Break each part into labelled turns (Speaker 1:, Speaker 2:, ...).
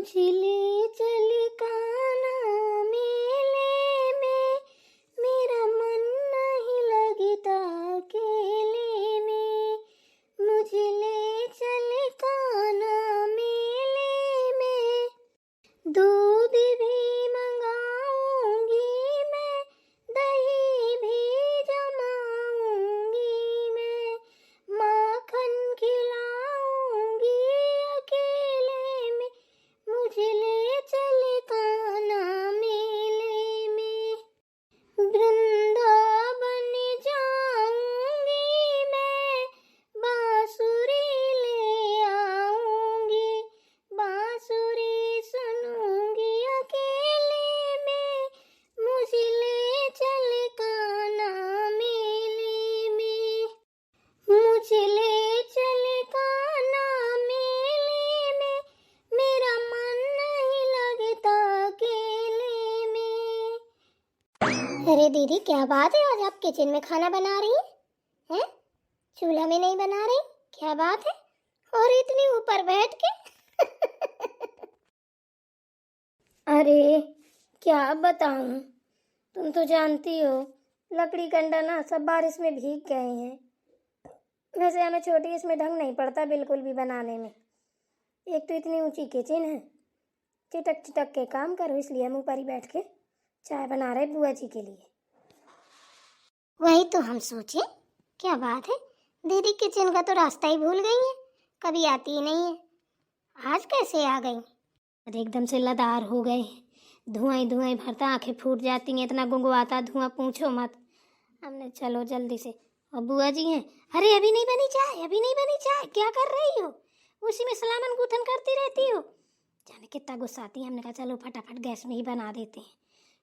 Speaker 1: मुझे ले चल कान्हा मेले में, मेरा मन नहीं लगता अकेले में। मुझे ले चल कान्हा मेले में, दूध भी मंगाऊंगी मैं, दही भी जमाऊंगी मैं, माखन खिलाऊंगी अकेले में। मुझे ले चल कान्हा मेले में, वृंदावन जाऊंगी मैं, बांसुरी ले आऊंगी, बांसुरी सुनूंगी अकेले में। मुझे ले चल कान्हा मेले में, मुझे ले चल कान्हा मेले में, मेरा मन नहीं लगता अकेले में। अरे दीदी, क्या बात है, आज आप किचन में खाना बना रही हैं? चूल्हा में नहीं बना रही? क्या बात है? और इतनी ऊपर बैठ के अरे क्या बताऊं, तुम तो जानती हो लकड़ी कंडा ना सब बारिश में भीग गए हैं। वैसे हमें छोटी इसमें ढंग नहीं पड़ता बिल्कुल भी बनाने में। एक तो इतनी ऊंची किचन है, चिटक चिटक के काम करो, इसलिए हम ऊपर ही बैठ के चाय बना रहे बुआ जी के लिए। वही तो हम सोचे, क्या बात है, दीदी किचन का तो रास्ता ही भूल गई है, कभी आती ही नहीं है, आज कैसे आ गई? अरे एकदम से लदार हो गए, धुआं ही भरता, आंखें फूट जाती हैं, इतना गुंगवाता धुआं पूछो मत। हमने चलो जल्दी से, और बुआ जी हैं, अरे अभी नहीं बनी चाय, अभी नहीं बनी चाय, क्या कर रही हो? उसी में सलामन गूथन करती रहती हो। जाने कितना गुस्सा आती है। हमने कहा चलो फटाफट गैस में ही बना देते हैं,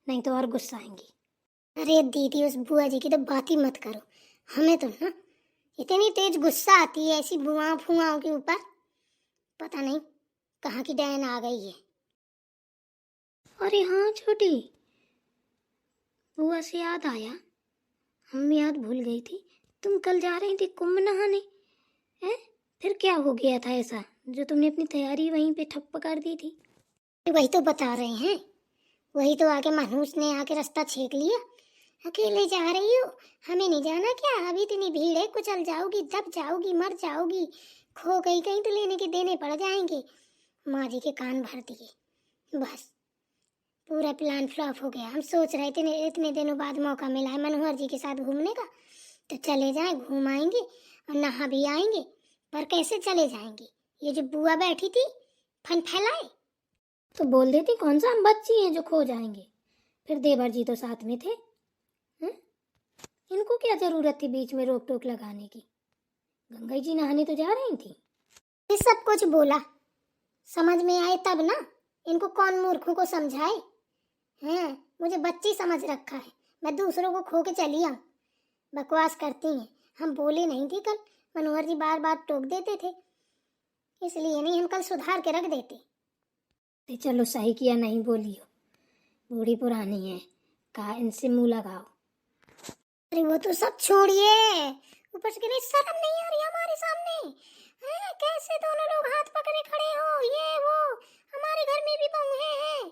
Speaker 1: नहीं तो और गुस्सा आएंगी। अरे दीदी, उस बुआ जी की तो बात ही मत करो, हमें तो ना इतनी तेज गुस्सा आती है ऐसी बुआ फुआओं के ऊपर, पता नहीं कहाँ की डैन आ गई है। अरे हाँ छोटी, बुआ से याद आया, हम याद भूल गई थी, तुम कल जा रही थी कुंभ नहाने, हैं? फिर क्या हो गया था ऐसा जो तुमने अपनी तैयारी वहीं पे ठप्प कर दी थी? वही तो बता रहे हैं, वही तो आके मनहूस ने आके रास्ता छेक लिया। अकेले जा रही हो, हमें नहीं जाना क्या? अभी इतनी भीड़ है, कुचल जाओगी, दब जाओगी, मर जाओगी, खो गई कहीं तो लेने के देने पड़ जाएंगे। माँ जी के कान भर दिए, बस पूरा प्लान फ्लॉप हो गया। हम सोच रहे थे इतने दिनों बाद मौका मिला है मनोहर जी के साथ घूमने का, तो चले जाएं, घूम आएंगे और नहा भी आएंगे। पर कैसे चले जाएंगे? ये जो बुआ बैठी थी फन फैलाए, तो बोल देती कौन सा हम बच्ची हैं जो खो जाएंगे। फिर देवर जी तो साथ में थे, इनको क्या जरूरत थी बीच में रोक टोक लगाने की? गंगा जी नहाने तो जा रही थी। ये सब कुछ बोला, समझ में आए तब ना, इनको कौन मूर्खों को समझाए हैं? मुझे बच्ची समझ रखा है, मैं दूसरों को खो के चली आऊं। बकवास करती हैं। हम बोले नहीं थे कल, मनोहर जी बार बार टोक देते थे, इसलिए नहीं, हम कल सुधार के रख देते। तो चलो सही किया नहीं बोली हो, बूढ़ी पुरानी है, कहा इनसे मुंह लगाओ। अरे वो तो सब छोड़िए, ऊपर से कितनी शर्म नहीं आ रही हमारे सामने हैं? कैसे दोनों लोग हाथ पकड़े खड़े हो, ये वो, हमारे घर में भी बहुएं हैं,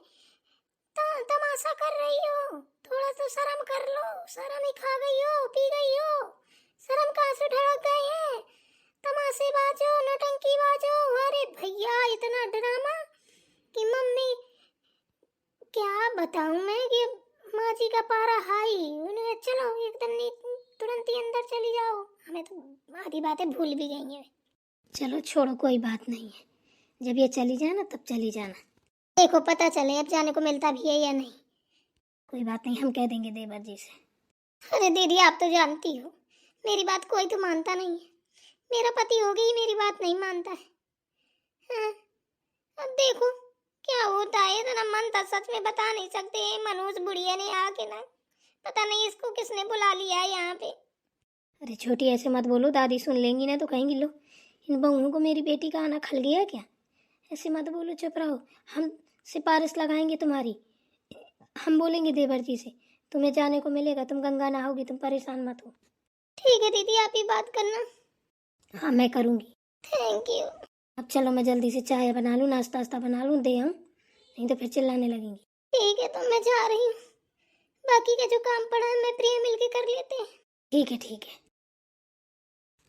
Speaker 1: तमाशा कर रही हो, थोड़ा तो शर्म कर लो। शर्म ही खा गई हो, पी गई हो, शर्म कहाँ से ढड़क गए हैं? तमाशे बाजो, नौटंकी बाजो। अरे भैया इतना ड्रामा कि मम्मी, क्या बताऊं मैं कि माँ जी का पारा हाई, उन्हें चलो एकदम तुरंत ही अंदर चली जाओ। हमें तो आधी बातें भूल भी गई हैं। चलो छोड़ो, कोई बात नहीं है, जब ये चली जाए ना तब चली जाना, देखो पता चले अब जाने को मिलता भी है या नहीं। कोई बात नहीं, हम कह देंगे देवर जी से। अरे दीदी, आप तो जानती हो मेरी बात कोई तो मानता नहीं है, मेरा पति हो गई मेरी बात नहीं मानता है। हाँ, अब देखो क्या होता है, इतना मन था सच में बता नहीं सकते। मनोज बुढ़िया ने आके ना, पता नहीं इसको किसने बुला लिया है यहाँ पे। अरे छोटी ऐसे मत बोलो, दादी सुन लेंगी ना तो कहेंगी लो इन बहुओं को मेरी बेटी का आना खल गया क्या? ऐसे मत बोलो, चुप रहो, हम सिफारिश लगाएंगे तुम्हारी, हम बोलेंगे देवर जी से, तुम्हें जाने को मिलेगा, तुम गंगा नहाओगी, तुम परेशान मत हो। ठीक है दीदी, आप ही बात करना। हाँ मैं करूँगी। Thank you. अब चलो मैं जल्दी से चाय बना लूँ, नाश्ता वास्ता बना लूँ, दे आऊँ, नहीं तो फिर चिल्लाने लगेंगी। ठीक है, तो मैं जा रही हूँ, बाकी का जो काम पड़ा है मैं प्रिया मिलके कर लेते हैं। ठीक है ठीक है।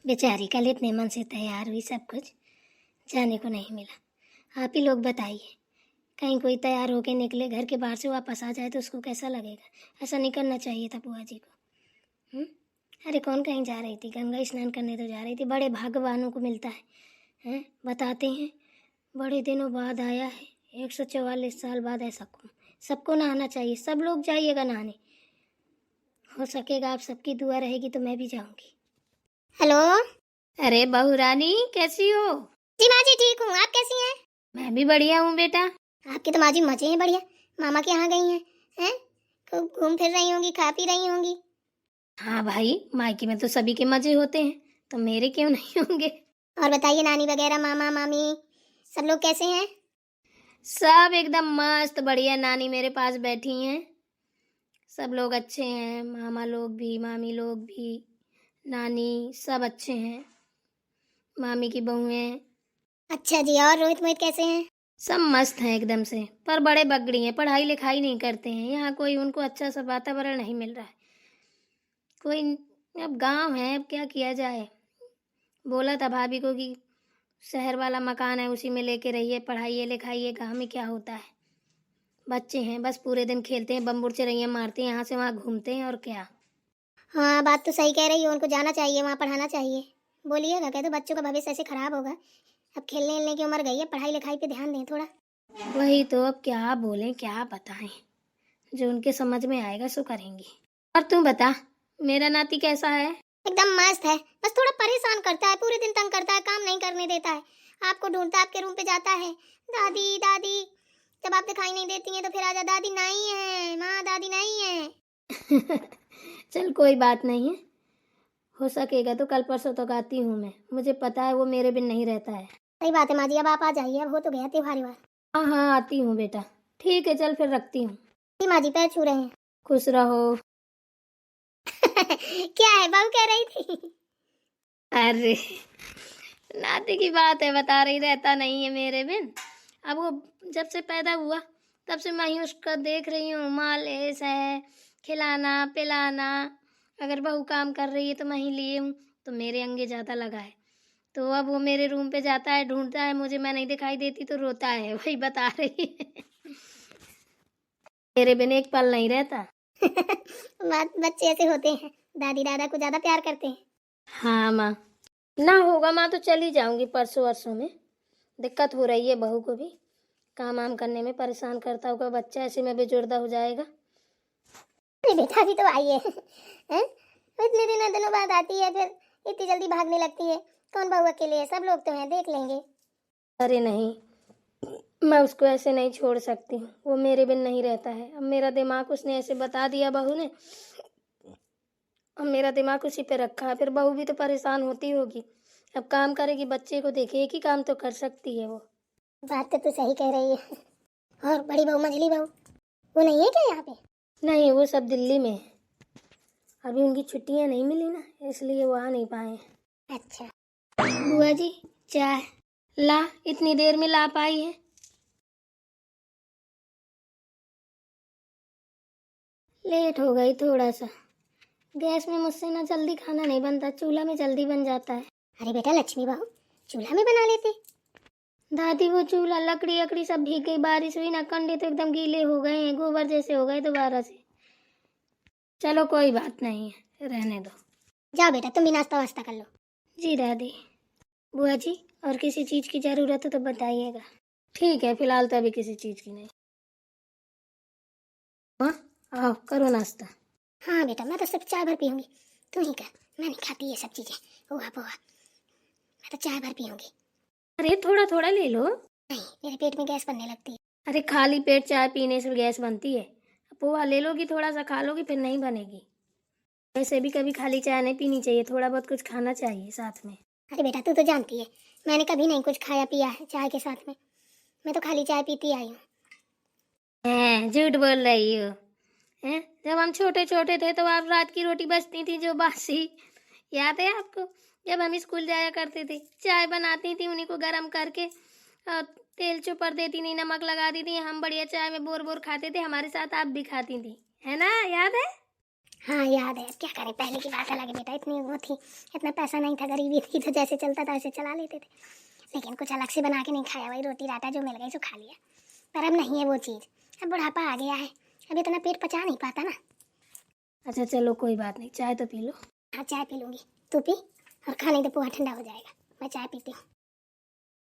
Speaker 1: बेचारी कल इतने मन से तैयार हुई, सब कुछ जाने को नहीं मिला। आप ही लोग बताइए, कहीं कोई तैयार होके निकले घर के बाहर से वापस आ जाए तो उसको कैसा लगेगा? ऐसा नहीं करना चाहिए था बुआ जी को। अरे कौन कहीं जा रही थी, गंगा स्नान करने तो जा रही थी। बड़े भाग्यवानों को मिलता है, बताते हैं बड़े दिनों बाद आया है, 144 साल बाद ऐसा सबको नहाना चाहिए, सब लोग जाइएगा नहाने। हो सकेगा आप सबकी दुआ रहेगी तो मैं भी जाऊंगी। हेलो। अरे बहू रानी कैसी हो? जी माँ जी ठीक हूँ, आप कैसी हैं? मैं भी बढ़िया हूँ बेटा। आपकी तो माँ जी मजे हैं बढ़िया, मामा के यहाँ गई हैं? खूब घूम फिर रही होंगी, खा पी रही होंगी। हाँ भाई, मायके में तो सभी के मजे होते हैं, तो मेरे क्यों नहीं होंगे। और बताइए नानी वगैरह, मामा मामी सब लोग कैसे हैं? सब एकदम मस्त बढ़िया, नानी मेरे पास बैठी हैं, सब लोग अच्छे हैं, मामा लोग भी, मामी लोग भी, नानी सब अच्छे हैं, मामी की बहुएं। अच्छा जी, और रोहित मोहित कैसे हैं? सब मस्त हैं एकदम से, पर बड़े बगड़ी हैं, पढ़ाई लिखाई नहीं करते हैं, यहाँ कोई उनको अच्छा सा वातावरण नहीं मिल रहा है। कोई अब गांव है, अब क्या किया जाए। बोला था भाभी को कि शहर वाला मकान है उसी में लेके रहिए, पढ़ाइए लिखाइए, गाँव में क्या होता है। बच्चे हैं बस पूरे दिन खेलते हैं, बम्बुर चिरैया मारते हैं, यहाँ से वहाँ घूमते हैं और क्या। हाँ बात तो सही कह रही हो, उनको जाना चाहिए, वहाँ पढ़ाना चाहिए। बोलिएगा, कह दो बच्चों का भविष्य ऐसे खराब होगा, अब खेलने वेलने की उम्र गई है, पढ़ाई लिखाई पे ध्यान दें थोड़ा। वही तो, अब क्या बोलें क्या बताएं, जो उनके समझ में आएगा सो करेंगी। और तू बता, मेरा नाती कैसा है? एकदम मस्त है, बस थोड़ा परेशान करता है, पूरे दिन तंग करता है, काम नहीं करने देता है, आपको ढूंढता आपके रूम पे जाता है, दादी दादी, जब आप दिखाई नहीं देती हैं तो फिर आजा, दादी नहीं है, माँ दादी नहीं है। चल कोई बात नहीं है, हो सकेगा तो कल परसों तक आती हूँ मैं, मुझे पता है वो मेरे बिन नहीं रहता है। सही बात है माँ जी, अब आप आ जाइए, अब हो तो गया त्योहार व्योहार। हाँ हाँ आती हूँ बेटा, ठीक है चल फिर रखती हूँ। जी माँ जी, पैर छू रहे हैं। खुश रहो। क्या है, बहू कह रही थी? अरे नाती की बात है, बता रही रहता नहीं है मेरे बिन। अब वो जब से पैदा हुआ तब से मैं ही उसका देख रही हूँ, मालिश है, खिलाना पिलाना, अगर बहू काम कर रही है तो मैं ही लिए हूँ, तो मेरे अंगे ज़्यादा लगा है। तो अब वो मेरे रूम पे जाता है, ढूंढता है मुझे, मैं नहीं दिखाई देती तो रोता है, वही बता रही है। मेरे बिन एक पल नहीं रहता। बच्चे ऐसे होते हैं, दादी दादा को ज़्यादा प्यार करते हैं। हाँ माँ, ना होगा माँ तो चली जाऊंगी परसों वरसों में, दिक्कत हो रही है बहू को भी, काम वाम करने में परेशान करता होगा बच्चा, ऐसे में बेजुर्दा हो जाएगा। अरे बेटा भी तो आई है, इतने दिनों बाद आती है, फिर इतनी जल्दी भागने लगती है, कौन बहू अकेले है, सब लोग तो हैं, देख लेंगे। अरे नहीं, मैं उसको ऐसे नहीं छोड़ सकती हूँ, वो मेरे बिन नहीं रहता है। अब मेरा दिमाग उसने ऐसे बता दिया बहू ने, अब मेरा दिमाग उसी पे रखा है, फिर बहू भी तो परेशान होती होगी, अब काम करेगी, बच्चे को देखे, एक ही काम तो कर सकती है वो। बात तो तू सही कह रही है। और बड़ी बहू मंझली बहू वो नहीं है क्या यहाँ पे? नहीं, वो सब दिल्ली में है, अभी उनकी छुट्टियाँ नहीं मिली ना, इसलिए वो आ नहीं पाए। अच्छा बुआ जी, चाय ला, इतनी देर में ला पाई है। लेट हो गई थोड़ा सा, गैस में मुझसे ना जल्दी खाना नहीं बनता, चूल्हा में जल्दी बन जाता है। अरे बेटा लक्ष्मी बहू, चूल्हा में बना लेते। दादी वो चूल्हा लकड़ी अकड़ी सब भीग गई, बारिश हुई ना, कंडे तो एकदम गीले हो गए हैं, गोबर जैसे हो गए दोबारा से। चलो कोई बात नहीं है, रहने दो। जाओ बेटा तुम भी नाश्ता वास्ता कर लो। जी दादी। बुआ जी, और किसी चीज़ की ज़रूरत हो तो बताइएगा। ठीक है, फिलहाल तो अभी किसी चीज़ की नहीं। हाँ आओ करो नाश्ता। हाँ बेटा, मैं तो सिर्फ चाय भर पीऊँगी, तू ही कर, मैं नहीं खाती ये सब चीज़ें, पोहा पोहा, मैं तो चाय भर पीऊँगी। अरे थोड़ा थोड़ा ले लो। नहीं, मेरे पेट में गैस बनने लगती है। अरे खाली पेट चाय पीने से गैस बनती है, पोहा ले लोगी, थोड़ा सा खा लोगी, फिर नहीं बनेगी। वैसे भी कभी खाली चाय नहीं पीनी चाहिए, थोड़ा बहुत कुछ खाना चाहिए साथ में। अरे बेटा तू तो जानती है, मैंने कभी नहीं कुछ खाया पिया है चाय के साथ में, मैं तो खाली चाय पीती आई हूँ। झूठ बोल रही हो हैं? जब हम छोटे छोटे थे तो आप रात की रोटी बचती थी जो बासी, याद है आपको,
Speaker 2: जब हम स्कूल जाया करते थे, चाय बनाती थी उन्हीं को गर्म करके और तेल चुपर देती थी, नमक लगा दी थी, हम बढ़िया चाय में बोर बोर खाते थे। हमारे साथ आप भी खाती थी, है ना, याद है?
Speaker 1: हाँ याद है, क्या करें, पहले की बात अलग है बेटा। इतनी वो थी, इतना पैसा नहीं था, गरीबी थी, तो जैसे चलता था वैसे चला लेते थे। लेकिन कुछ अलग से बना के नहीं खाया, वही रोटी राटा जो मिल गई सो खा लिया। पर अब नहीं है वो चीज़, अब बुढ़ापा आ गया है, अब इतना पेट पचा नहीं पाता ना।
Speaker 2: अच्छा चलो कोई बात नहीं, चाय तो पी लो।
Speaker 1: हाँ चाय पी लूँगी, तू पी, और खाने तो पोहा ठंडा हो जाएगा, मैं चाय पीती हूँ।